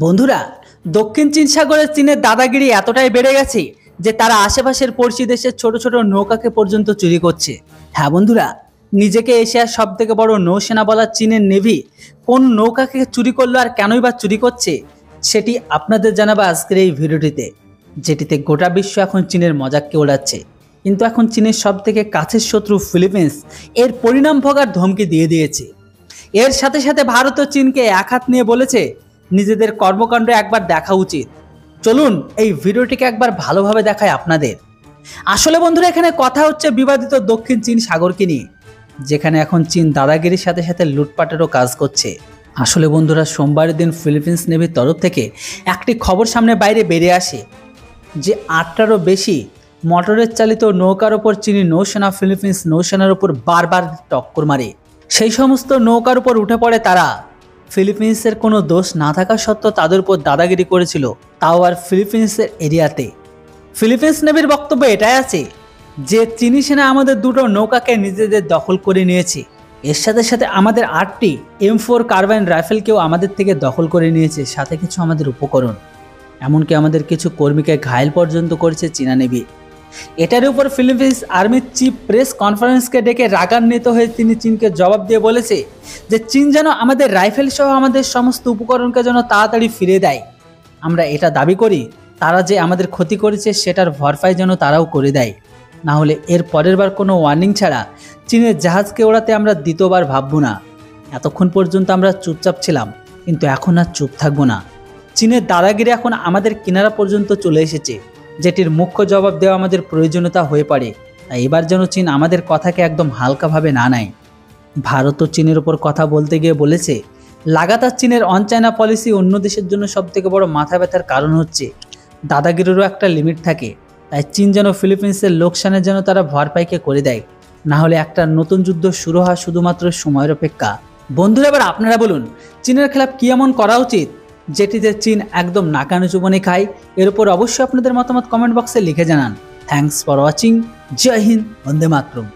বন্ধুরা, দক্ষিণ চীন সাগরে চীনের দাদাগিরি এতটাই বেড়ে গেছে যে তারা আশেপাশের পড়শি দেশের ছোট ছোট নৌকাকে পর্যন্ত চুরি করছে। হ্যাঁ বন্ধুরা, নিজেকে এশিয়ার সব থেকে বড় নৌসেনা বলা চীনের নেভি কোন নৌকাকে চুরি করলো আর কেনই বা চুরি করছে সেটি আপনাদের জানাবো আজকের এই ভিডিওটিতে, যেটিতে গোটা বিশ্ব এখন চীনের মজাককে ওড়াচ্ছে। কিন্তু এখন চীনের সব থেকে কাছের শত্রু ফিলিপিন্স এর পরিণাম ভোগার ধমকি দিয়ে দিয়েছে। এর সাথে সাথে ভারত ও চীনকে এক হাত নিয়ে বলেছে নিজেদের কর্মকাণ্ড একবার দেখা উচিত। চলুন এই ভিডিওটিকে একবার ভালোভাবে দেখায় আপনাদের। আসলে বন্ধুরা, এখানে কথা হচ্ছে বিবাদিত দক্ষিণ চীন সাগরকে নিয়ে, যেখানে এখন চীন দাদাগিরির সাথে সাথে লুটপাটেরও কাজ করছে। আসলে বন্ধুরা, সোমবারের দিন ফিলিপিন্স নেভির তরফ থেকে একটি খবর সামনে বাইরে বেরিয়ে আসে যে ৮টারও বেশি মোটরের চালিত নৌকার ওপর চীনি নৌসেনা ফিলিপিন্স নৌসেনার উপর বারবার টক্কর মারে। সেই সমস্ত নৌকার উপর উঠে পড়ে তারা। ফিলিপিন্সের কোনো দোষ না থাকা সত্ত্বেও তাদের উপর দাদাগিরি করেছিল, তাও আর ফিলিপিন্সের এরিয়াতে। ফিলিপিন্স নেভির বক্তব্য এটাই আছে যে চীনি সেনা আমাদের দুটো নৌকাকে নিজেদের দখল করে নিয়েছে। এর সাথে সাথে আমাদের ৮টি M4 কার্বাইন রাইফেলকেও আমাদের থেকে দখল করে নিয়েছে, সাথে কিছু আমাদের উপকরণ, এমনকি আমাদের কিছু কর্মীকে ঘায়েল পর্যন্ত করেছে চীনা নেভি। এটার উপর ফিলিপিন্স আর্মির চিফ প্রেস কনফারেন্সকে ডেকে রাগান্বিত হয়ে তিনি চীনকে জবাব দিয়ে বলেছে যে চীন যেন আমাদের রাইফেল সহ আমাদের সমস্ত উপকরণকে যেন তাড়াতাড়ি ফিরে দেয়। আমরা এটা দাবি করি তারা যে আমাদের ক্ষতি করেছে সেটার ভরপাই যেন তারাও করে দেয়, না হলে এর পরের বার কোনো ওয়ার্নিং ছাড়া চীনের জাহাজকে ওড়াতে আমরা দ্বিতীয়বার ভাববো না। এতক্ষণ পর্যন্ত আমরা চুপচাপ ছিলাম, কিন্তু এখন আর চুপ থাকবো না। চীনের দাদাগিরি এখন আমাদের কিনারা পর্যন্ত চলে এসেছে, যেটির মুখ্য জবাব দেওয়া আমাদের প্রয়োজনীয়তা হয়ে পড়ে। তাই এবার যেন চীন আমাদের কথাকে একদম হালকাভাবে না নেয়। ভারত ও চীনের ওপর কথা বলতে গিয়ে বলেছে লাগাতার চীনের অন চায়না পলিসি অন্য দেশের জন্য সবথেকে বড় মাথা ব্যথার কারণ হচ্ছে। দাদাগিরিরও একটা লিমিট থাকে, তাই চীন যেন ফিলিপিন্সের লোকসানের যেন তারা ভরপাইকে করে দেয়, না হলে একটা নতুন যুদ্ধ শুরু হওয়া শুধুমাত্র সময়ের অপেক্ষা। বন্ধুরা, এবার আপনারা বলুন চীনের খেলাফ কি এমন করা উচিত যেটিতে চীন একদম নাকানো চুবনি খায়? এর উপর অবশ্যই আপনাদের মতামত কমেন্ট বক্সে লিখে জানান। Thanks for watching. জয় হিন্দ, বন্দে মাতরম।